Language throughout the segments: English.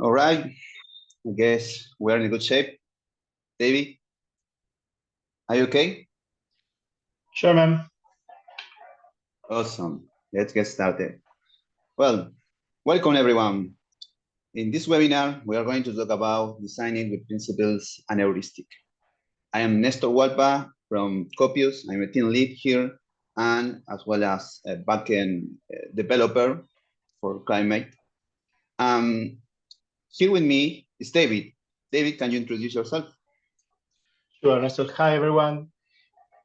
All right, I guess we're in a good shape. David, are you okay? Sure, ma'am. Awesome. Let's get started. Well, welcome everyone. In this webinar, we are going to talk about designing with principles and heuristic. I am Nestor Walpa from Copius. I'm a team lead here, and as well as a backend developer for Climate. Here with me is David. David, can you introduce yourself? Sure, Nestor. Hi, everyone.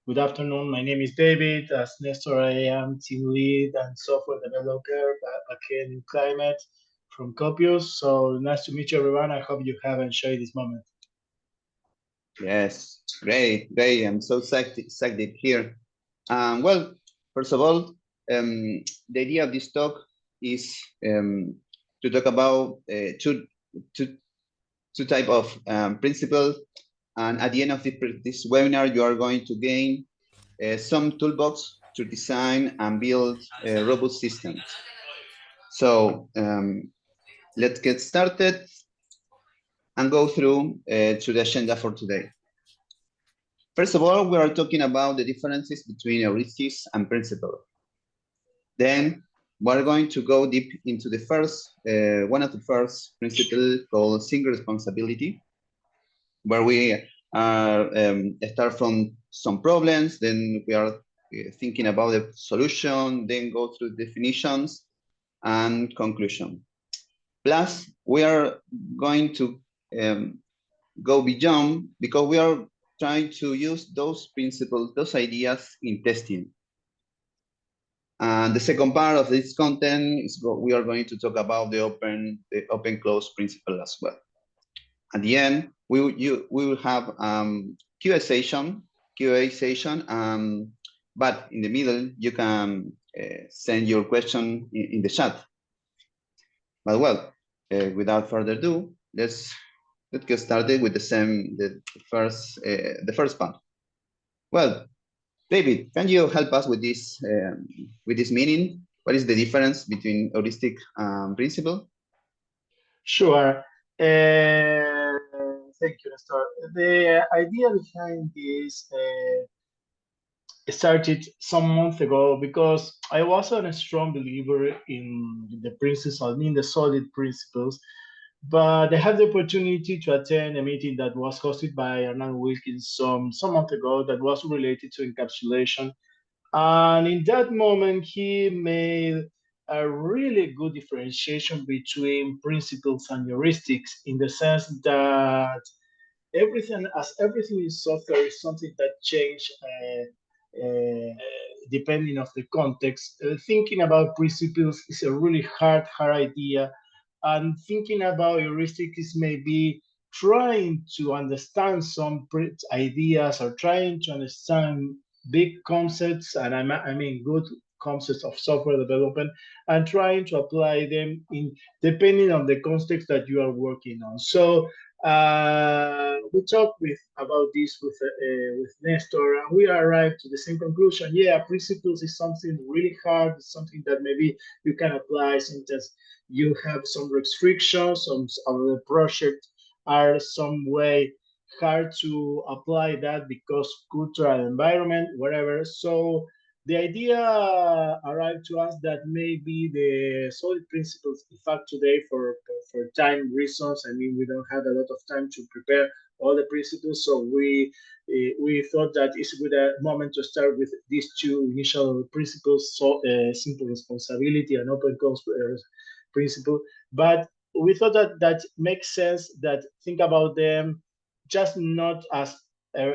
Good afternoon. My name is David. As Nestor, I am team lead and software developer backend in Climate from Copius. So nice to meet you, everyone. I hope you have enjoyed this moment. Yes, great. I'm so excited here. Well, first of all, the idea of this talk is to talk about two type of principles, and at the end of this webinar, you are going to gain some toolbox to design and build robust systems. So let's get started and go through to the agenda for today. First of all, we are talking about the differences between heuristics and principle. Then we're going to go deep into the first, one of the first principles called single responsibility, where we are start from some problems, then we are thinking about the solution, then go through definitions and conclusion. Plus, we are going to go beyond because we are trying to use those principles, those ideas in testing. And the second part of this content is we are going to talk about the open close principle as well. At the end, we will have QA session, but in the middle you can send your question in the chat. But well, without further ado, let's get started with the first part. Well, David, can you help us with this meaning? What is the difference between heuristic and principle? Sure. Thank you, Nestor. The idea behind this started some months ago because I wasn't a strong believer in the principles, I mean the solid principles, but I had the opportunity to attend a meeting that was hosted by Hernan Wilkins some months ago that was related to encapsulation. And in that moment, he made a really good differentiation between principles and heuristics in the sense that everything in software is something that change depending of the context. Thinking about principles is a really hard idea, and thinking about heuristics is maybe trying to understand some ideas or trying to understand big concepts, and I mean good concepts of software development, and trying to apply them in depending on the context that you are working on. So we talked about this with Nestor, and we arrived to the same conclusion. Yeah, principles is something really hard. It's something that maybe you can apply. Sometimes you have some restrictions. Some of the projects are some way hard to apply that because cultural environment, whatever. So the idea arrived to us that maybe the solid principles, in fact, today for time reasons, I mean, we don't have a lot of time to prepare all the principles, so we thought that it's a good moment to start with these two initial principles, so simple responsibility and open close principle. But we thought that makes sense that think about them just not as a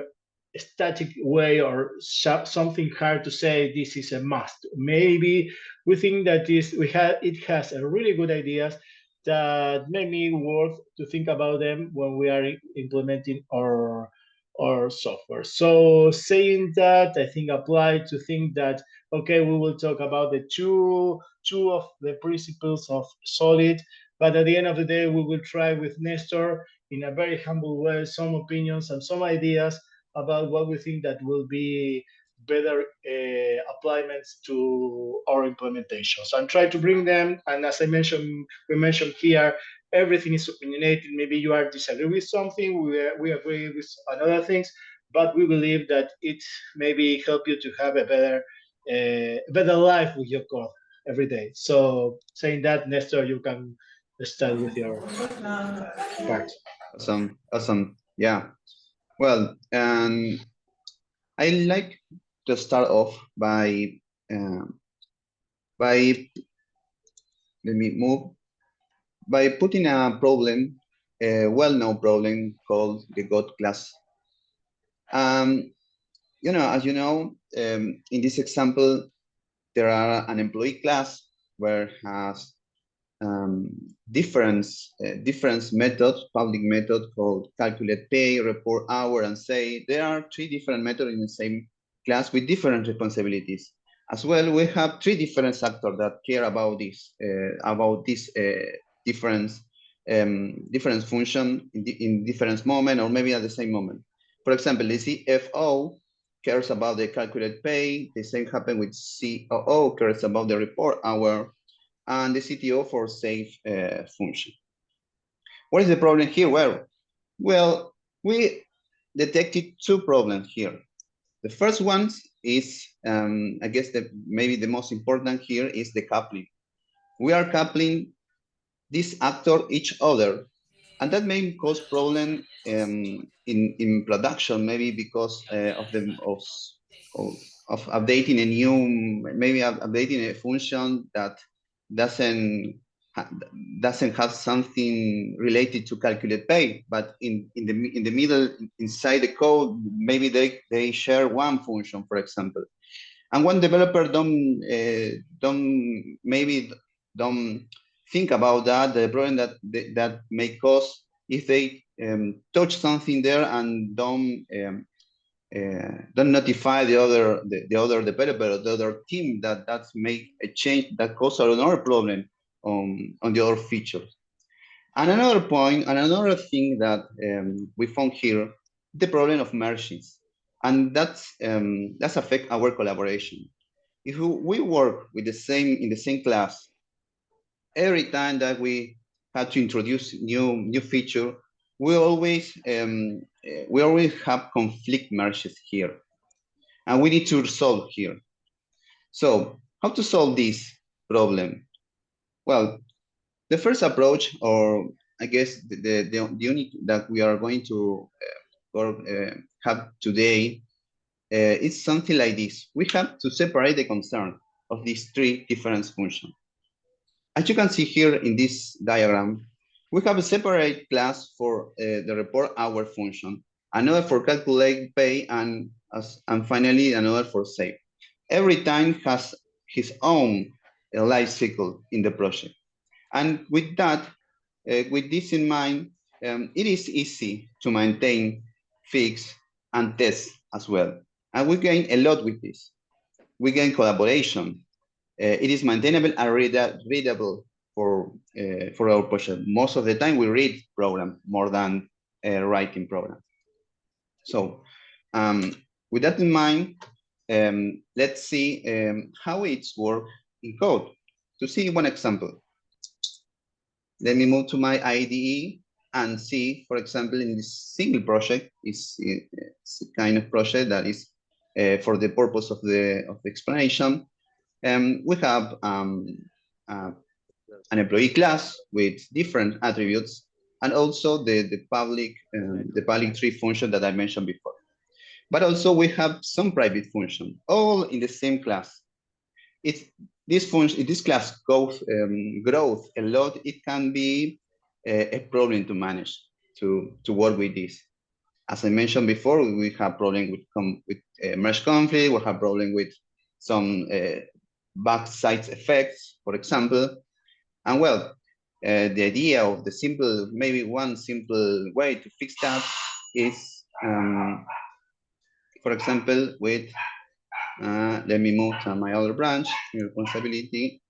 static way or something hard to say this is a must. Maybe we think that it has a really good ideas that may be worth to think about them when we are implementing our software. So saying that, I think apply to think that okay, we will talk about the two of the principles of solid, but at the end of the day, we will try with Nestor in a very humble way some opinions and some ideas about what we think that will be better appliements to our implementations and try to bring them. And as I mentioned, we mentioned here everything is opinionated. Maybe you are disagree with something, we agree with another things, but we believe that it maybe help you to have a better life with your code every day. So saying that, Nestor, you can start with your part. Awesome, awesome. Yeah. Well, I like to start off by let me move by putting a problem, a well-known problem called the God class. As you know, in this example, there are an employee class where has difference methods, public method called calculate pay, report hour, and say. There are three different methods in the same class with different responsibilities. As well, we have three different actors that care about this difference function in different moment or maybe at the same moment. For example, the CFO cares about the calculate pay. The same happen with COO, cares about the report hour, and the CTO for save function. What is the problem here? Well, we detected two problems here. The first one is, I guess maybe the most important here is the coupling. We are coupling this actor each other, and that may cause problem in production, maybe because of updating a new, maybe updating a function that doesn't have something related to calculate pay, but in the middle inside the code, maybe they share one function, for example, and one developer don't think about that, the problem that may cause if they touch something there and don't notify the other developer or the other team that's make a change that causes another problem on the other features. And another point, and another thing that we found here, the problem of mergings, and that's affect our collaboration. If we work with in the same class, every time that we had to introduce new feature, we always have conflict merges here, and we need to resolve here. So how to solve this problem? Well, the first approach, or I guess the unit that we are going to have today, is something like this. We have to separate the concern of these three different functions. As you can see here in this diagram, we have a separate class for the report hour function, another for calculate pay, and finally another for save. Every time has his own life cycle in the project. And with that, with this in mind, it is easy to maintain, fix, and test as well. And we gain a lot with this. We gain collaboration. It is maintainable and readable for our project. Most of the time, we read program more than writing program. So with that in mind, let's see how it's work in code. To see one example, let me move to my IDE and see, for example, in this single project, it's a kind of project that is for the purpose of the explanation. We have an employee class with different attributes, and also the public tree function that I mentioned before. But also we have some private function, all in the same class. This class grows a lot. It can be a problem to manage, to work with this. As I mentioned before, we have problem with merge conflict. We have problem with some backside effects, for example. And well, the idea of maybe one simple way to fix that is, for example, with, let me move to my other branch, responsibility,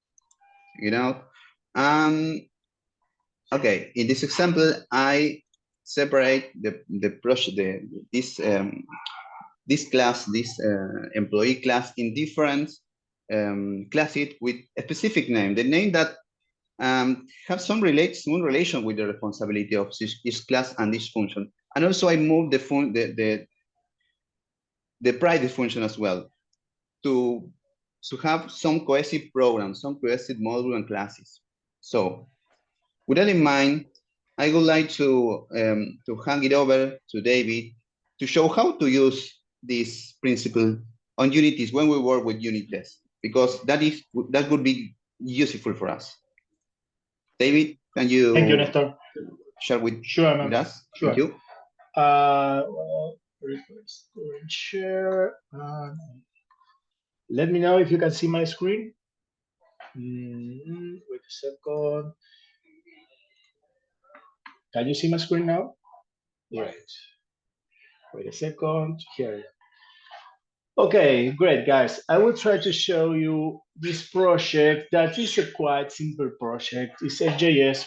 okay, in this example, I separate the project, this class, this employee class in different classes with a specific name, the name that have some relation with the responsibility of this class and this function. And also I moved the private function as well to have some cohesive programs, some cohesive module and classes. So with that in mind, I would like to hand it over to David to show how to use this principle on unities when we work with unit tests, because that would be useful for us. David, can you? Thank you, Nestor. Share with, sure, with us? Sure. Thank you. Well, request screen share. Let me know if you can see my screen. Wait a second. Can you see my screen now? Great. Wait a second. Here. Okay, great, guys. I will try to show you this project that is a quite simple project. It's a JS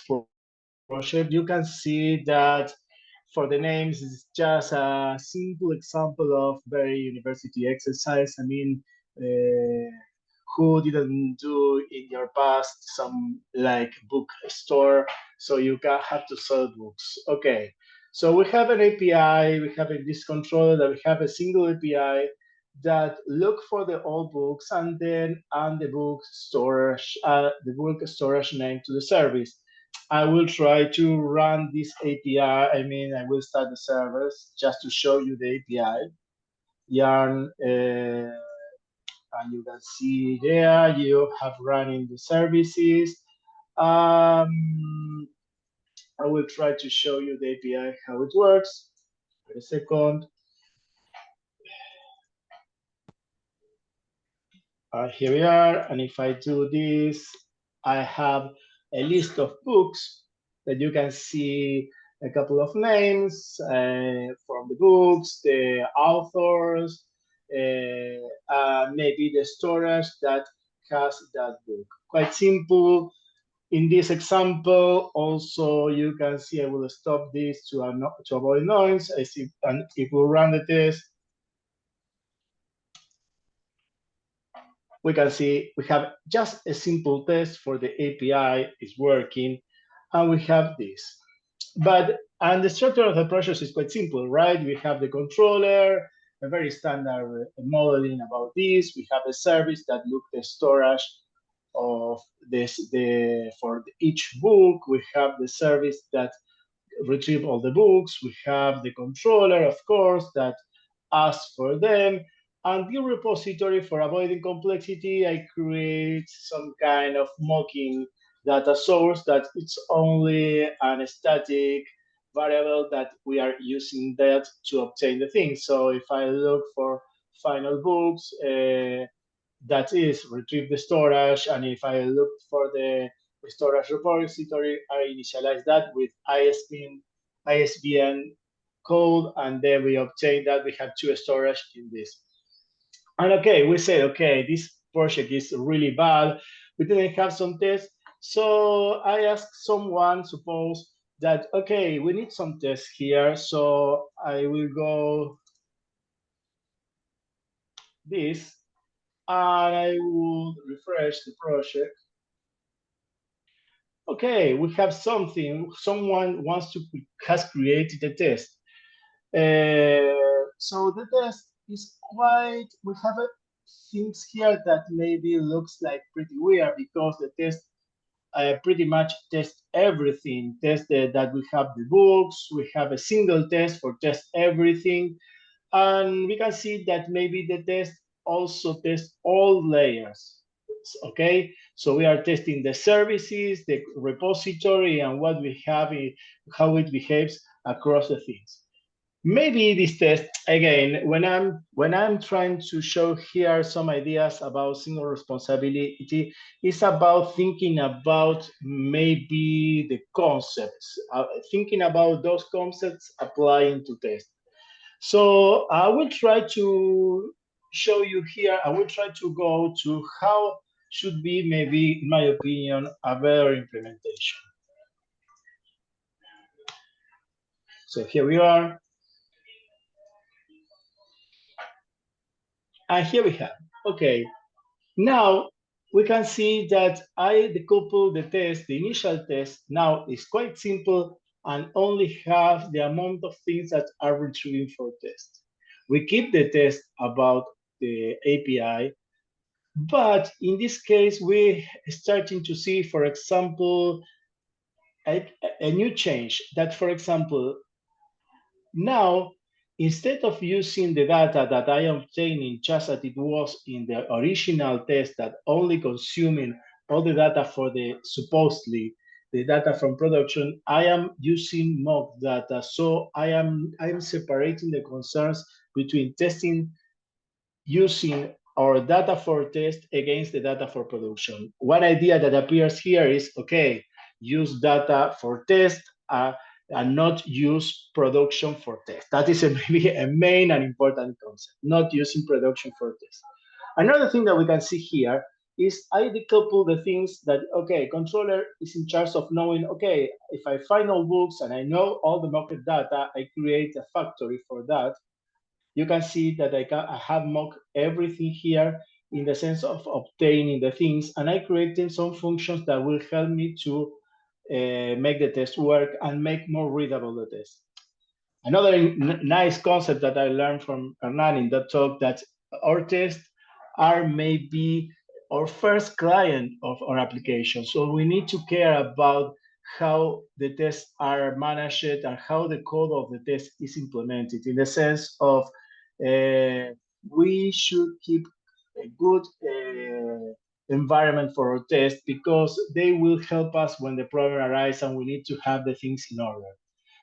project. You can see that for the names, it's just a simple example of very university exercise. I mean, who didn't do in your past some like bookstore, so you have to sell books. Okay, so we have an API, we have this controller that we have a single API that look for the old books and then add the book storage name to the service. I will try to run this API. I mean, I will start the service just to show you the API. Yarn, and you can see there you have running the services. I will try to show you the API, how it works. Wait a second. Here we are, and if I do this, I have a list of books that you can see a couple of names from the books, the authors, maybe the storage that has that book. Quite simple. In this example, also you can see, I will stop this to avoid noise. I see, and if we run the test, we can see we have just a simple test for the API is working, and we have this. And the structure of the process is quite simple, right? We have the controller, a very standard modeling about this. We have a service that looks the storage of for each book. We have the service that retrieve all the books. We have the controller, of course, that asks for them. And the repository, for avoiding complexity, I create some kind of mocking data source that it's only an static variable that we are using that to obtain the thing. So if I look for final books, that is retrieve the storage. And if I look for the storage repository, I initialize that with ISBN code, and then we obtain that we have two storage in this. And okay, we say, okay, this project is really bad. We didn't have some tests. So I asked someone, suppose that, okay, we need some tests here. So I will go this, and I will refresh the project. Okay, we have something. Someone has created a test. So the test is quite, we have things here that maybe looks like pretty weird, because the test pretty much tests everything. Tested that we have the books, we have a single test for test everything. And we can see that maybe the test also tests all layers. Okay, so we are testing the services, the repository, and what we have, how it behaves across the things. Maybe this test, again, when I'm trying to show here some ideas about single responsibility, it's about thinking about maybe the concepts, thinking about those concepts applying to test. So I will try to show you here, I will try to go to how should be, maybe, in my opinion, a better implementation. So here we are. And here we have, okay, now we can see that I decouple the test, the initial test now is quite simple and only have the amount of things that are retrieving for test. We keep the test about the API, but in this case, we're starting to see, for example, a new change that, for example, now, instead of using the data that I am obtaining just as it was in the original test, that only consuming all the data for the supposedly the data from production, I am using mock data. So I am separating the concerns between testing using our data for test against the data for production. One idea that appears here is, okay, use data for test and not use production for test. That is maybe a main and important concept, not using production for test. Another thing that we can see here is I decouple the things that, okay, controller is in charge of knowing, okay, if I find all books and I know all the mocked data, I create a factory for that. You can see that I have mocked everything here in the sense of obtaining the things, and I created some functions that will help me to make the test work and make more readable the test. Another nice concept that I learned from Hernan in that talk, that our tests are maybe our first client of our application. So we need to care about how the tests are managed and how the code of the test is implemented, in the sense of we should keep a good environment for our tests, because they will help us when the problem arises and we need to have the things in order.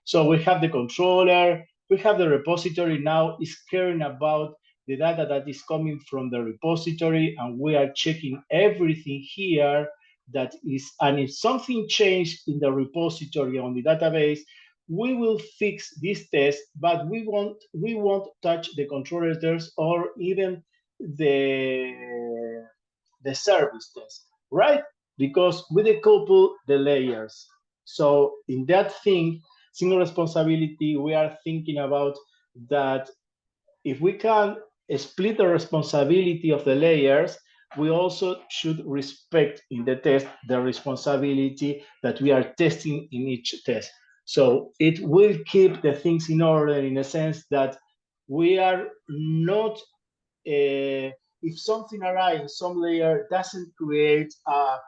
So we have the controller, we have the repository now is caring about the data that is coming from the repository, and we are checking everything here that is, and if something changed in the repository on the database, we will fix this test, but we won't touch the controller test or even the service test, right? Because we decouple the layers. So in that thing, single responsibility, we are thinking about that if we can split the responsibility of the layers, we also should respect in the test the responsibility that we are testing in each test. So it will keep the things in order, in a sense that we are not, if something arrives, some layer doesn't create a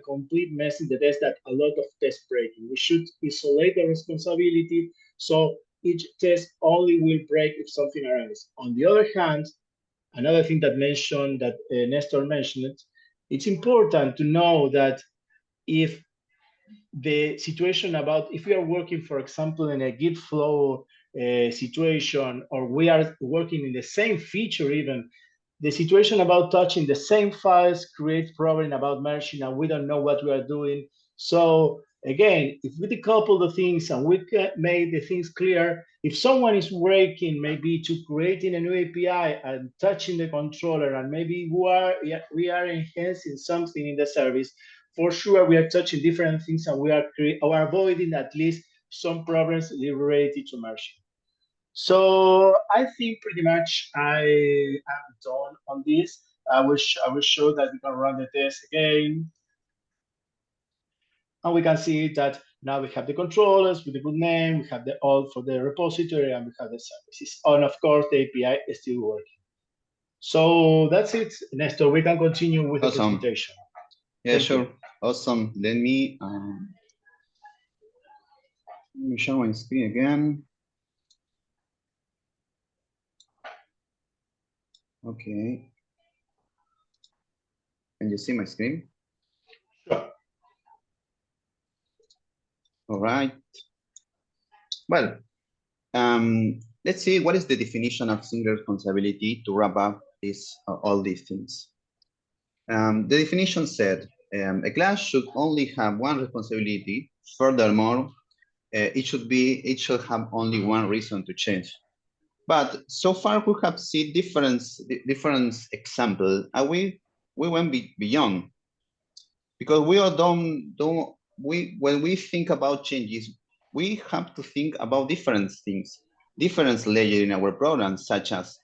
complete mess in the test, that a lot of test breaking. We should isolate the responsibility, so each test only will break if something arises. On the other hand, another thing that mentioned, that Nestor mentioned, it's important to know that if the situation about, if we are working, for example, in a Git flow situation, or we are working in the same feature even, the situation about touching the same files creates problem about merging, and we don't know what we are doing. So again, if we decouple the things and we make the things clear, if someone is working maybe to creating a new API and touching the controller, and maybe we are enhancing something in the service, for sure we are touching different things, and we are avoiding at least some problems related to merging. So I think pretty much I am done on this. I will show that we can run the test again. And we can see that now we have the controllers with a good name, we have the all for the repository, and we have the services. And of course, the API is still working. So that's it, Nestor. We can continue with the presentation. Yeah, sure. Awesome. Let me show my screen again. Okay. Can you see my screen? Sure. All right. Well, let's see what is the definition of single responsibility to wrap up all these things. The definition said a class should only have one responsibility. Furthermore, it should have only one reason to change. But so far we have seen different examples, and we went beyond, because we all when we think about changes, we have to think about different things, different layers in our program, such as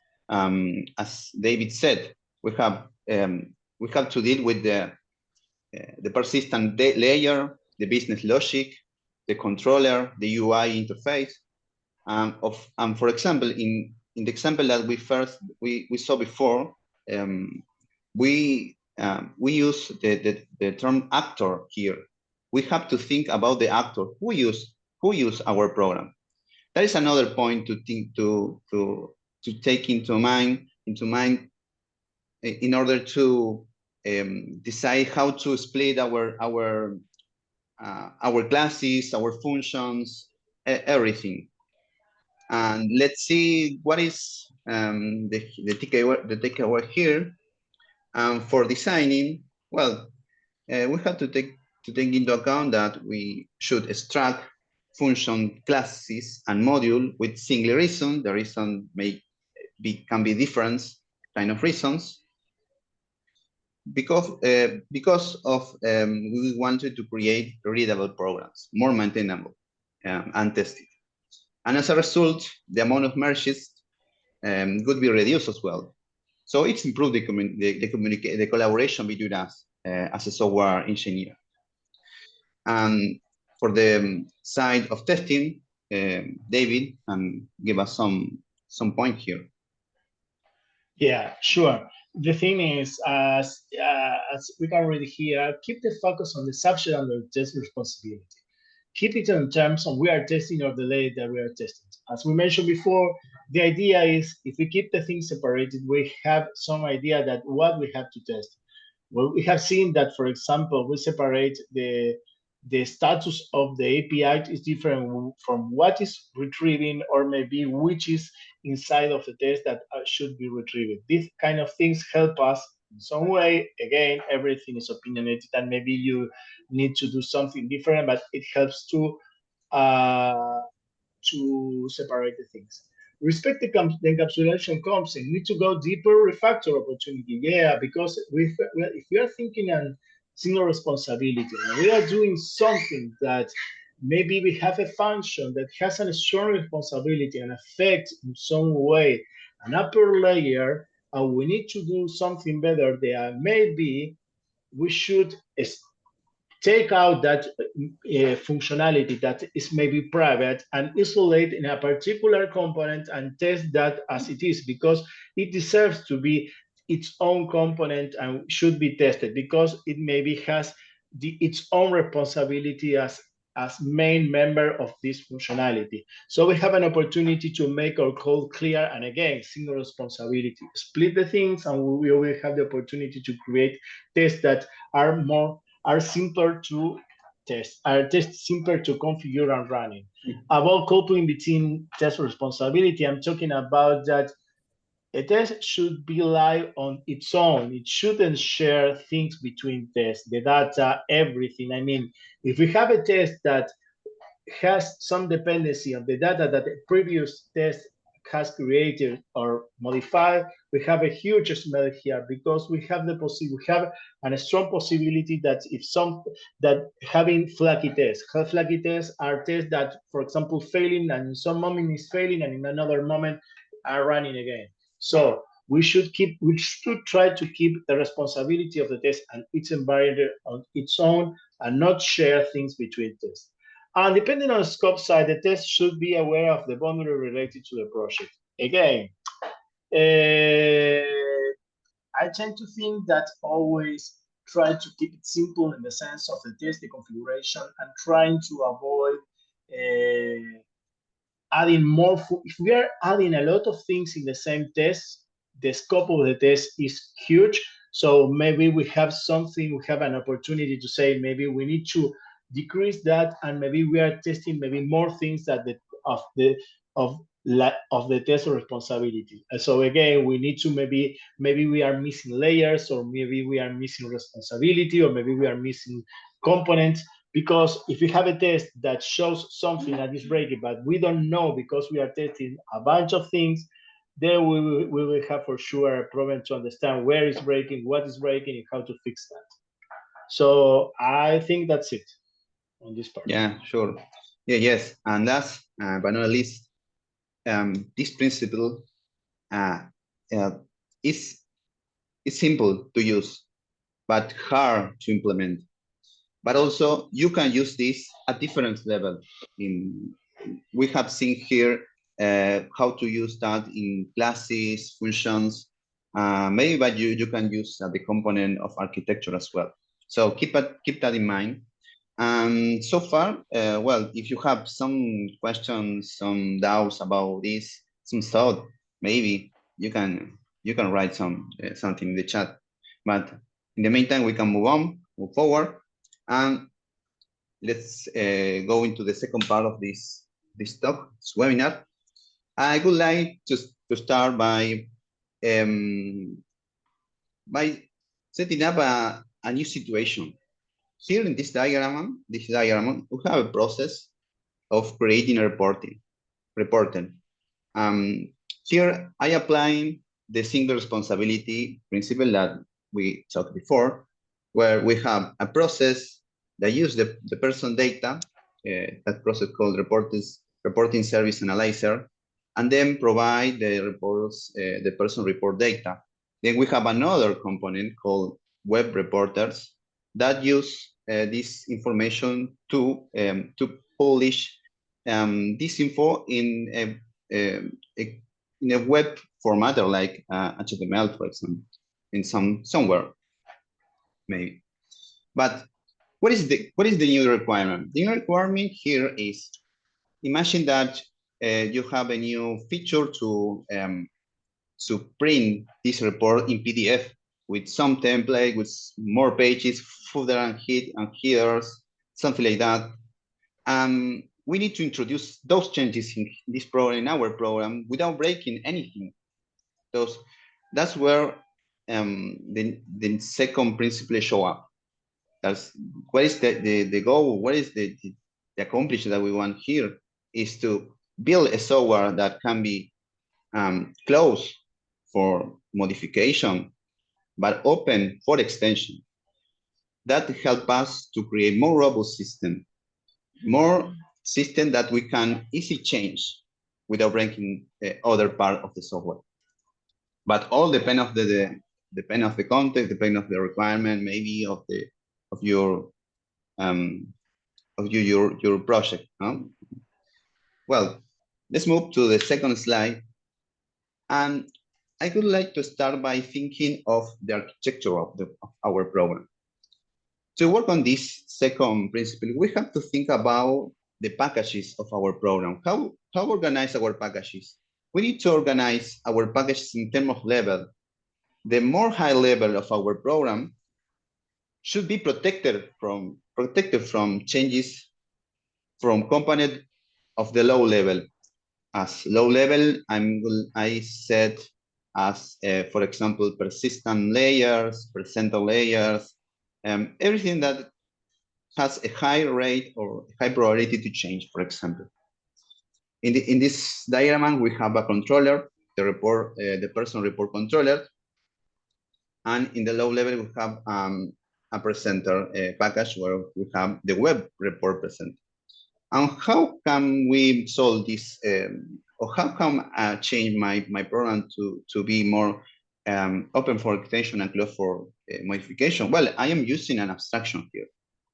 David said, we have to deal with the persistent layer, the business logic, the controller, the UI interface. And for example, in the example that we saw before, we use the term actor here. We have to think about the actor who use our program. That is another point to think to take into mind in order to decide how to split our classes, our functions, everything. And let's see what is the takeaway here. For designing, well, we have to take into account that we should extract function classes and module with single reason. The reason can be different kind of reasons. Because we wanted to create readable programs, more maintainable and tested. And as a result, the amount of merges could be reduced as well. So it's improved the collaboration between us as a software engineer. And for the side of testing, David can give us some point here. Yeah, sure. The thing is, as we can read here, keep the focus on the subject under test responsibility. Keep it in terms of we are testing or the delay that we are testing. As we mentioned before, the idea is if we keep the things separated, we have some idea that what we have to test. Well, we have seen that, for example, we separate the status of the API is different from what is retrieving or maybe which is inside of the test that should be retrieved. These kind of things help us in some way. Again, everything is opinionated and maybe you need to do something different, but it helps to separate the things. Respect the encapsulation concept. Need to go deeper, refactor opportunity. Yeah, because if we are thinking on single responsibility, and we are doing something that maybe we have a function that has a strong responsibility and affect in some way an upper layer, and we need to do something better there. Maybe we should take out that functionality that is maybe private and isolate in a particular component and test that as it is, because it deserves to be its own component and should be tested because it maybe has its own responsibility as main member of this functionality. So we have an opportunity to make our code clear, and again, single responsibility. Split the things, and we will have the opportunity to create tests that are simpler to test, are simpler to configure and running. About coupling between test responsibility, I'm talking about that a test should be live on its own. It shouldn't share things between tests, the data, everything. I mean, if we have a test that has some dependency of the data that the previous test has created or modified, we have a huge smell here because we have we have a strong possibility that having flaky tests. Flaky tests are tests that, for example, failing and in some moment is failing and in another moment are running again. So we should try to keep the responsibility of the test and its environment on its own and not share things between tests. And depending on the scope side, the test should be aware of the boundary related to the project. Again, I tend to think that always try to keep it simple in the sense of the test, the configuration, and trying to avoid adding more. If we are adding a lot of things in the same test, the scope of the test is huge. So maybe we have an opportunity to say maybe we need to decrease that, and maybe we are testing maybe more things that of the test responsibility. So again, we need to maybe we are missing layers, or maybe we are missing responsibility, or maybe we are missing components. Because if we have a test that shows something that is breaking, but we don't know because we are testing a bunch of things, then we will have for sure a problem to understand where it's breaking, what is breaking, and how to fix that. So I think that's it on this part. Yeah, sure. Yeah, yes. And last but not least, this principle is it's simple to use, but hard to implement. But also you can use this at different level. We have seen here how to use that in classes, functions, maybe, but you can use the component of architecture as well. So keep that in mind. So far, well, if you have some questions, some doubts about this, some thought, maybe you can write something in the chat. But in the meantime, we can move forward, and let's go into the second part of this talk, this webinar. I would like to start by setting up a new situation. Here in this diagram, we have a process of creating a reporting. Here I applying the single responsibility principle that we talked before, where we have a process that use the person data, that process called reporting service analyzer, and then provide the reports, the person report data. Then we have another component called web reporters that use this information to publish this info in a web format, or like HTML, for example, in somewhere maybe. But what is the new requirement? The new requirement here is, imagine that you have a new feature to print this report in PDF with some template, with more pages, footer and headers, something like that. We need to introduce those changes in this program, in our program, without breaking anything. That's where the second principle show up. That's what is the goal, what is the accomplishment that we want here, is to build a software that can be closed for modification, but open for extension. That help us to create more robust system, more system that we can easily change without breaking other part of the software. But all depend of the context, depend of the requirement, maybe of your project. Huh? Well, let's move to the second slide. And I would like to start by thinking of the architecture of our program. To work on this second principle, we have to think about the packages of our program. How organize our packages? We need to organize our packages in terms of level. The more high level of our program should be protected from changes from component of the low level. As low level, I said as, for example, persistent layers, presenter layers, everything that has a high rate or high probability to change, for example. In this diagram, we have a controller, the person report controller, and in the low level, we have a presenter package where we have the web report presenter. And how can we solve this, or how can I change my program to be more open for extension and closed for modification? Well, I am using an abstraction here,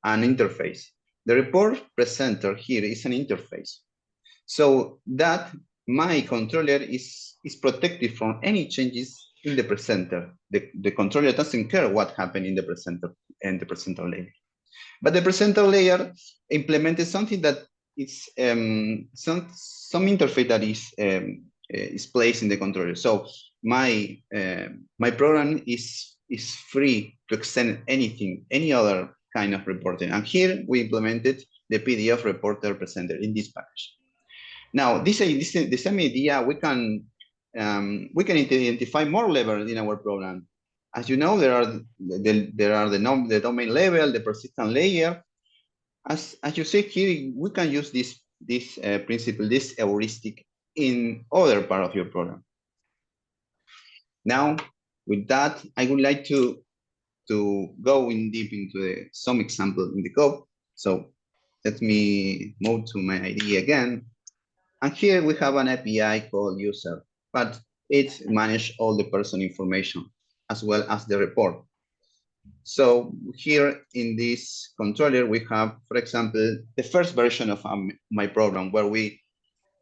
an interface. The report presenter here is an interface, so that my controller is protected from any changes in the presenter. The controller doesn't care what happened in the presenter layer. But the presenter layer implemented something that is some interface that is placed in the controller. So my program is free to extend anything, any other kind of reporting. And here we implemented the PDF reporter presenter in this package. Now, the same idea, we can identify more levels in our program. As you know, there are the domain level, the persistent layer. As you see here, we can use this principle, this heuristic, in other part of your program. Now, with that, I would like to go in deep into some example in the code. So let me move to my IDE again. And here we have an API called user, but it manages all the person information. as well as the report. So here in this controller, we have, for example, the first version of my program where we,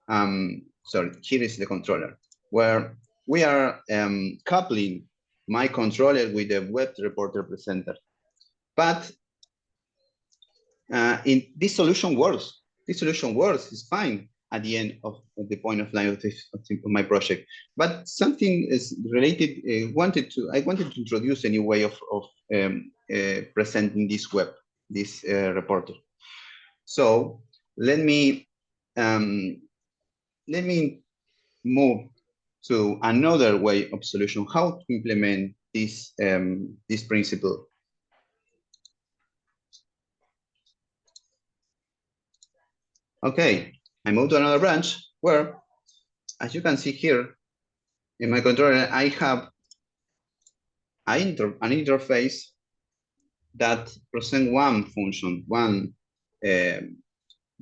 sorry, here is the controller, where we are coupling my controller with the web report representer. But in this solution works. This solution works, it's fine at the end of the point of line of my project. But something is related, I wanted to introduce a new way of presenting this reporter. So let me move to another way of solution, how to implement this principle. Okay, I move to another branch where, as you can see here, in my controller, I have an interface that presents one function, one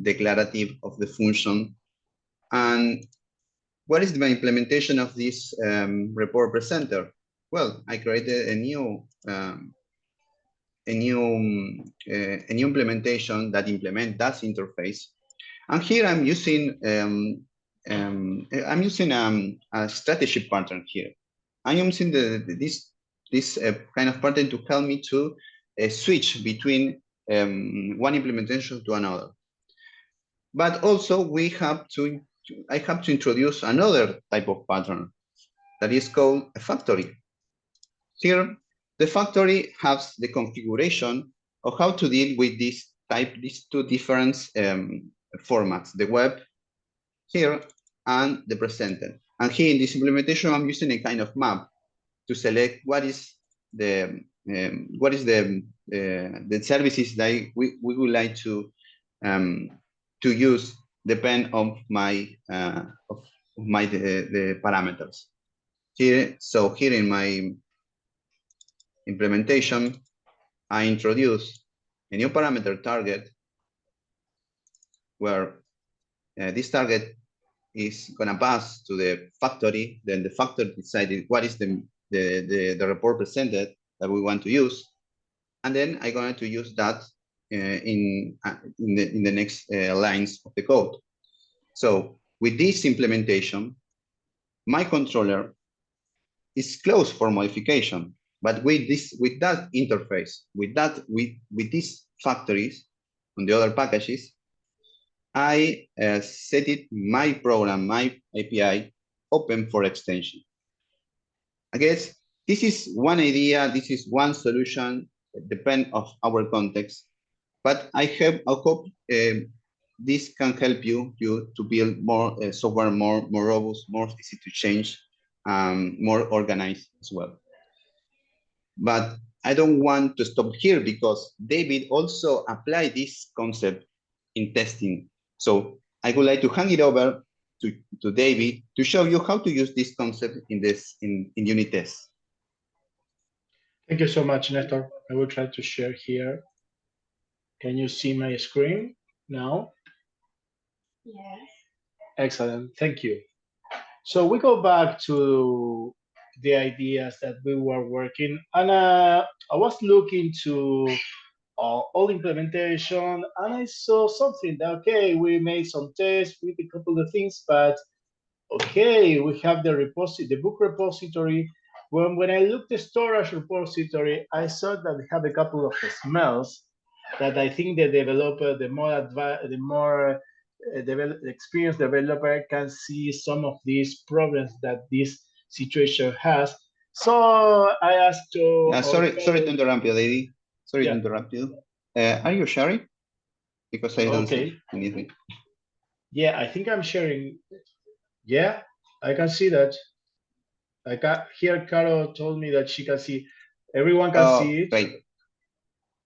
declarative of the function. And what is the implementation of this report presenter? Well, I created a new implementation that implements that interface. And here I'm using a strategy pattern here. I'm using this kind of pattern to help me to switch between one implementation to another. But also I have to introduce another type of pattern that is called a factory. Here, the factory has the configuration of how to deal with these two different formats, the web here and the presenter. And here in this implementation, I'm using a kind of map to select what is the services that we would like to use depend on the parameters. Here, so here in my implementation, I introduce a new parameter target where this target is gonna pass to the factory. Then the factory decided what is the report presented that we want to use, and then I'm going to use that in the next lines of the code. So with this implementation, my controller is closed for modification. But with that interface, with these factories on the other packages, I set it my program, my API, open for extension. I guess this is one idea, this is one solution, depend of our context. But I hope this can help you to build more software, more robust, more easy to change, more organized as well. But I don't want to stop here because David also applied this concept in testing. So I would like to hand it over to David to show you how to use this concept in unit tests. Thank you so much, Nestor. I will try to share here. Can you see my screen now? Yes. Excellent, thank you. So we go back to the ideas that we were working, and I was looking to all implementation, and I saw something that, okay, we made some tests with a couple of things, but okay, we have the book repository. When I looked at the storage repository, I saw that we have a couple of smells that I think the developer, the more experienced developer can see some of these problems that this situation has. So I asked to sorry to interrupt you, David. Sorry to interrupt you. Are you sharing? Because I don't see anything. Yeah, I think I'm sharing. Yeah, I can see that. I got here. Caro told me that she can see. Everyone can see it. Great.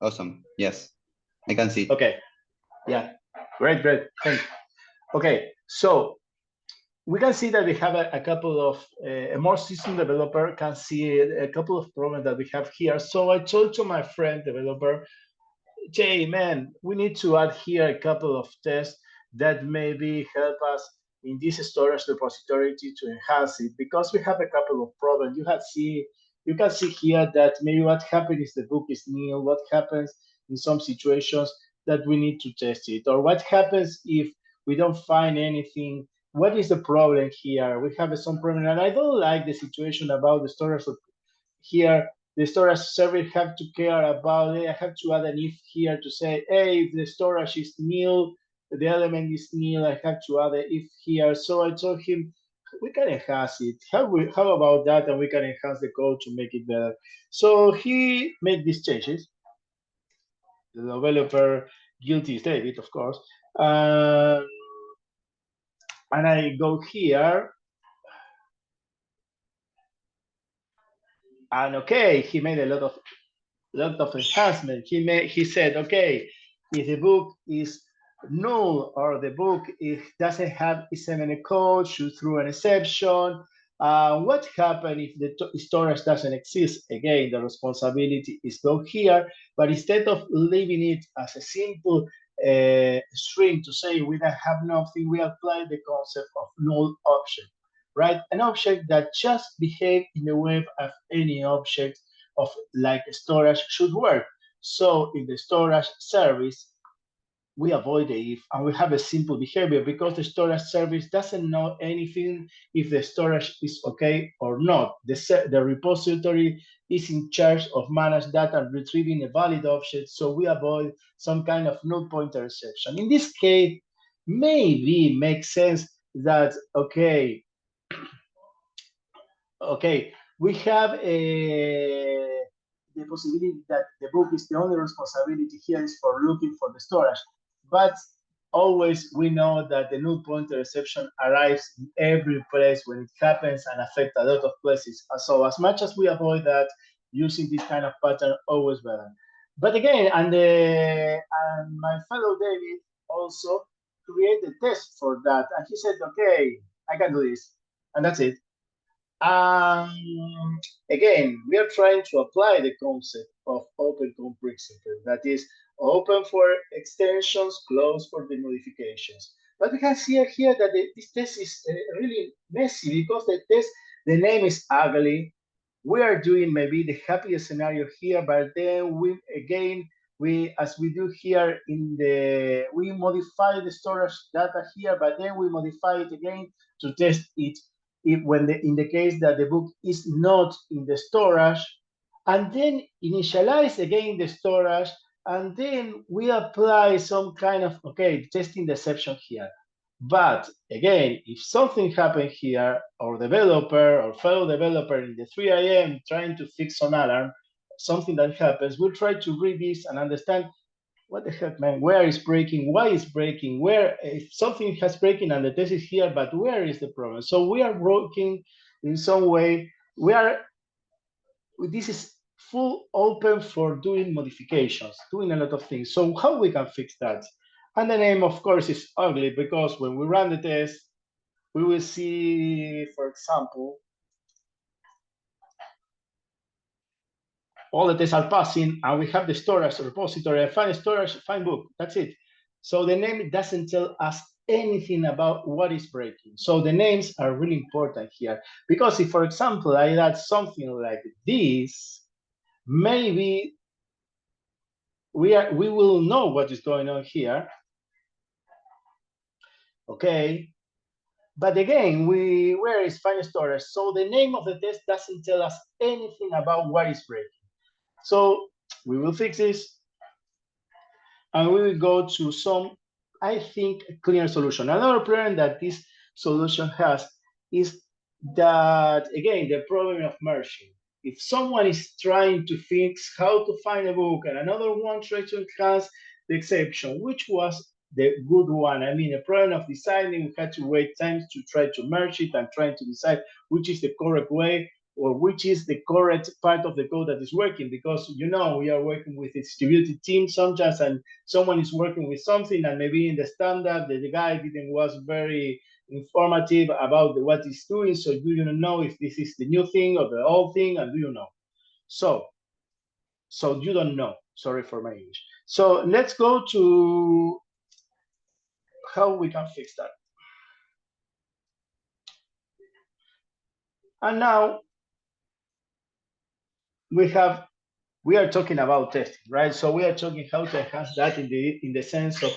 Awesome. Yes, I can see it. Okay. Yeah. Great. Thank you. Okay. So we can see that we have a couple of a more seasoned developer can see a couple of problems that we have here. So I told to my friend developer, Jay, man, we need to add here a couple of tests that maybe help us in this storage repository to enhance it, because we have a couple of problems. You you can see here that maybe what happens is the book is nil, what happens in some situations that we need to test it, or what happens if we don't find anything. What is the problem here? We have some problem, and I don't like the situation about the storage here. The storage service have to care about it. I have to add an if here to say, hey, if the storage is nil, the element is nil, I have to add an if here. So I told him, we can enhance it. How about that? And we can enhance the code to make it better. So he made these changes. The developer guilty stated, of course. And I go here. And okay, he made a lot of enhancement. He said, okay, if the book is null or the book doesn't have its code, should throw an exception. What happens if the storage doesn't exist? Again, the responsibility is go here, but instead of leaving it as a simple string to say we don't have nothing, we apply the concept of null object, right? An object that just behaves in the way of any object of like storage should work. So in the storage service, we avoid the if, and we have a simple behavior because the storage service doesn't know anything if the storage is okay or not. The repository is in charge of manage data and retrieving a valid object, so we avoid some kind of null pointer exception. In this case, maybe makes sense that, okay, we have the possibility that the book is the only responsibility here is for looking for the storage. But always we know that the null pointer exception arrives in every place when it happens and affects a lot of places. So as much as we avoid that, using this kind of pattern always better. But again, and my fellow David also created a test for that. And he said, okay, I can do this. And that's it. Again, we are trying to apply the concept of open principle. That is, open for extensions, closed for the modifications. But we can see here that this test is really messy because the name is ugly. We are doing maybe the happiest scenario here, but then as we do here we modify the storage data here, but then we modify it again to test it in the case that the book is not in the storage, and then initialize again the storage, and then we apply some kind of, testing the exception here. But again, if something happened here, or developer or fellow developer in the 3 a.m. trying to fix an alarm, something that happens, we'll try to read this and understand what the heck, man, where is breaking, why is breaking, where, if something has breaking and the test is here, but where is the problem? So we are working in some way, this is full open for doing modifications, doing a lot of things. So how we can fix that? And the name, of course, is ugly because when we run the test, we will see, for example, all the tests are passing, and we have the storage repository, find storage, find book, that's it. So the name doesn't tell us anything about what is breaking. So the names are really important here, because if, for example, I add something like this, maybe we will know what is going on here. Okay, but again, where is find storage? So the name of the test doesn't tell us anything about what is breaking. So we will fix this, and we will go to some, I think, cleaner solution. Another problem that this solution has is that, again, the problem of merging. If someone is trying to fix how to find a book and another one tries to enhance the exception, which was the good one? I mean, the problem of deciding, we had to wait times to try to merge it and trying to decide which is the correct way, or which is the correct part of the code that is working, because we are working with a distributed team sometimes, and someone is working with something, and maybe in the standard the guy was very informative about what he's doing, so do you know if this is the new thing or the old thing, and do you know? So you don't know. Sorry for my English. So let's go to how we can fix that. And now we are talking about testing, right? So we are talking how to enhance that in the sense of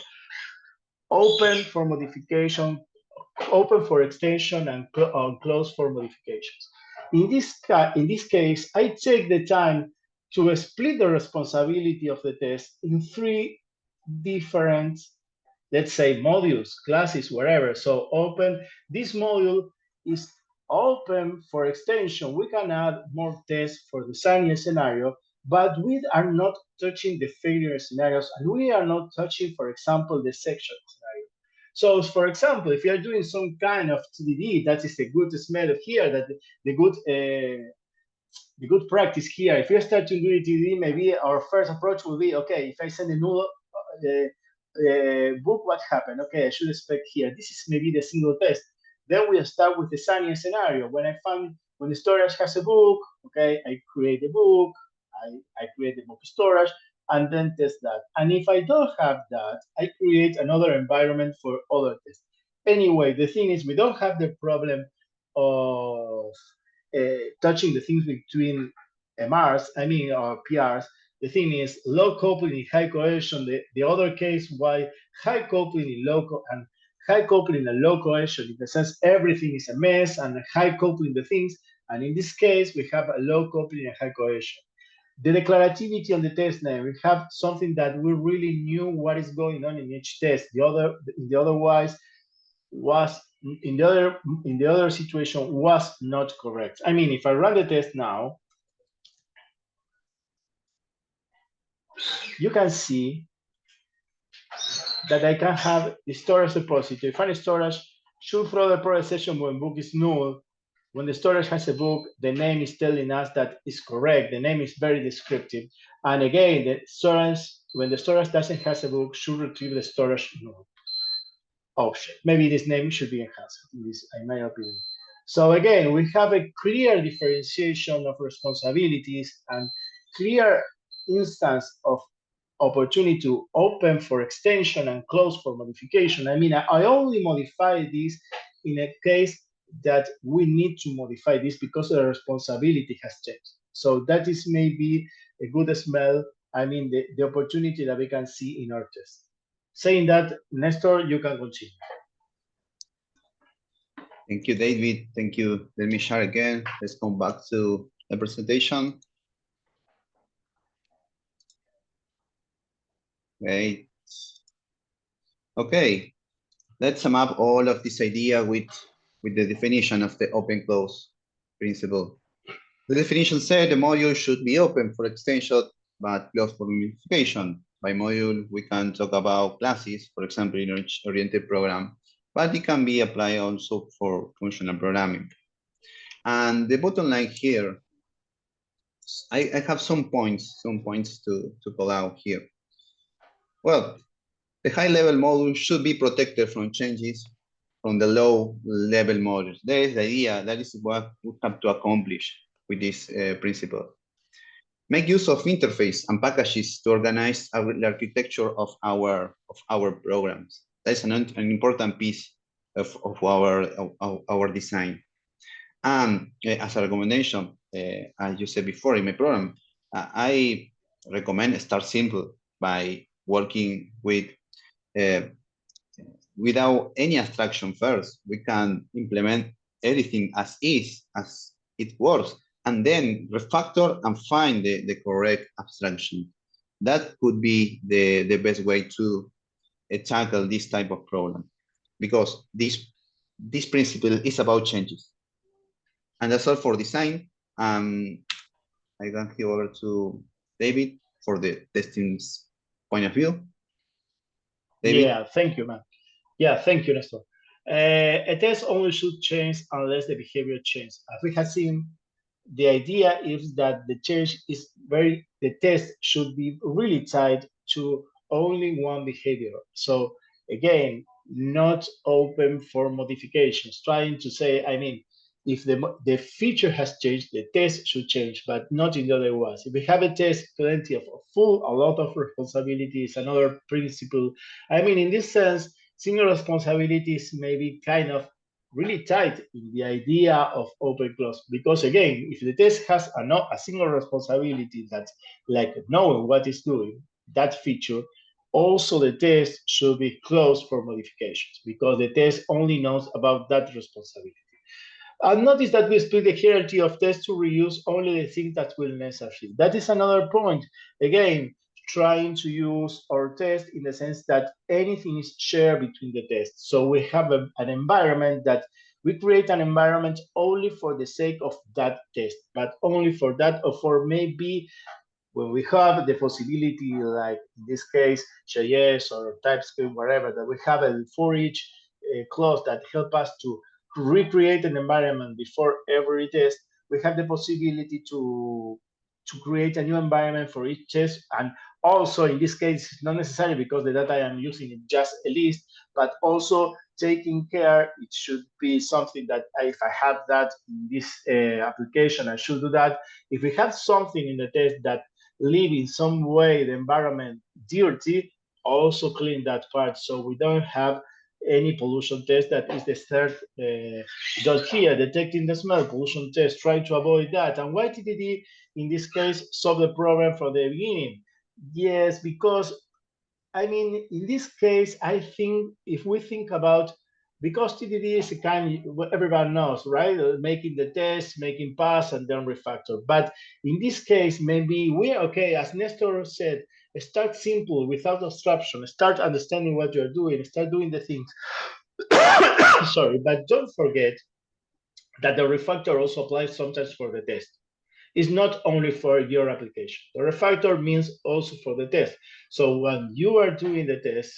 open for modification, open for extension, and close for modifications. In this case, I take the time to split the responsibility of the test in three different, let's say, modules, classes, wherever. So open, this module is open for extension. We can add more tests for the sunny scenario, but we are not touching the failure scenarios, and we are not touching, for example, the section scenario. So, for example, if you are doing some kind of TDD, that is a good smell of here, that the good practice here. If you start to do TDD, maybe our first approach will be, okay, if I send a null book, what happened? Okay, I should expect here. This is maybe the single test. Then we start with the sunny scenario. When the storage has a book, okay, I create a book, I create the book storage, and then test that. And if I don't have that, I create another environment for other tests. Anyway, the thing is, we don't have the problem of touching the things between MRs, or PRs. The thing is, low coupling in high cohesion. The other case why high coupling in low and high coupling and low cohesion, in the sense everything is a mess, and high coupling the things. And in this case, we have a low coupling and high cohesion. The declarativity on the test name, we have something that we really knew what is going on in each test. The otherwise was in the other situation was not correct. I mean, if I run the test now, you can see that I can have the storage repository. Find storage should throw the product session when book is null. When the storage has a book, the name is telling us that is correct. The name is very descriptive. And again, the storage, when the storage doesn't have a book, should retrieve the storage null option. Maybe this name should be enhanced, in my opinion. So again, we have a clear differentiation of responsibilities and clear instance of opportunity to open for extension and close for modification. I mean, I only modify this in a case that we need to modify this because the responsibility has changed. So that is maybe a good smell. I mean, the opportunity that we can see in our test. Saying that, Nestor, you can continue. Thank you, David. Thank you. Let me share again. Let's come back to the presentation. Great. Okay, let's sum up all of this idea with the definition of the open-close principle. The definition said the module should be open for extension, but closed for modification. By module, we can talk about classes, for example, in an oriented program, but it can be applied also for functional programming. And the bottom line here, I have some points to call out here. Well, the high-level module should be protected from changes from the low-level modules. That is the idea. That is what we have to accomplish with this principle. Make use of interface and packages to organize the architecture of our programs. That's an important piece of our design. And as a recommendation, as you said before in my program, I recommend start simple by working with without any abstraction first. We can implement everything as is, as it works, and then refactor and find the correct abstraction. That could be the best way to tackle this type of problem, because this principle is about changes. And that's all for design. I can give over to David for the testing's point of view. David? Yeah, thank you, man. Yeah, thank you, Nestor. A test only should change unless the behavior changes. As we have seen, the idea is that the test should be really tied to only one behavior. So again, not open for modifications. Trying to say, I mean, if the feature has changed, the test should change, but not in the other ones. If we have a test, plenty of a lot of responsibilities, another principle. I mean, in this sense, single responsibilities may be kind of really tight in the idea of open close, because again, if the test has a single responsibility, that's like knowing what it's doing, that feature, also the test should be closed for modifications, because the test only knows about that responsibility. And notice that we split the hierarchy of tests to reuse only the things that will necessary. That is another point. Again, trying to use our test in the sense that anything is shared between the tests. So we have an environment that we create an environment only for the sake of that test, but only for that, or for maybe when we have the possibility, like in this case, JS or TypeScript, whatever, that we have a for each clause that help us to recreate an environment before every test, we have the possibility to create a new environment for each test. And also in this case, it's not necessary because the data I am using is just a list, but also taking care, it should be something that if I have that in this application, I should do that. If we have something in the test that leave in some way the environment dirty, also clean that part so we don't have any pollution test. That is the third dot here, detecting the smell, pollution test, try to avoid that. And why TDD in this case solve the problem from the beginning? Yes, because I mean, in this case, I think if we think about, because TDD is a kind what everyone knows, right? Making the test, making pass, and then refactor. But in this case, maybe we're okay, as Nestor said, start simple without abstraction, start understanding what you're doing, start doing the things. Sorry, but don't forget that the refactor also applies sometimes for the test. It's not only for your application. The refactor means also for the test. So when you are doing the test,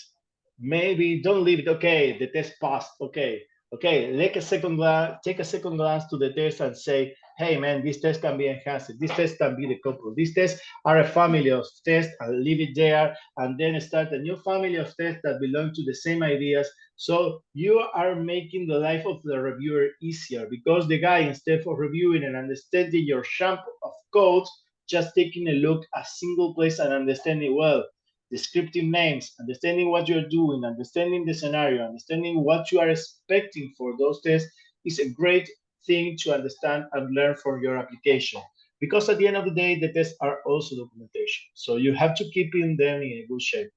maybe don't leave it, okay, the test passed, okay, take a second glance to the test and say, hey man, this test can be enhanced, this test can be decoupled, these tests are a family of tests, and leave it there, and then start a new family of tests that belong to the same ideas. So you are making the life of the reviewer easier, because the guy, instead of reviewing and understanding your chunk of code, just taking a look at a single place and understanding, well, descriptive names, understanding what you're doing, understanding the scenario, understanding what you are expecting for those tests is a great thing to understand and learn from your application. Because at the end of the day, the tests are also documentation. So you have to keep them in a good shape.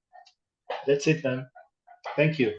That's it, man. Thank you.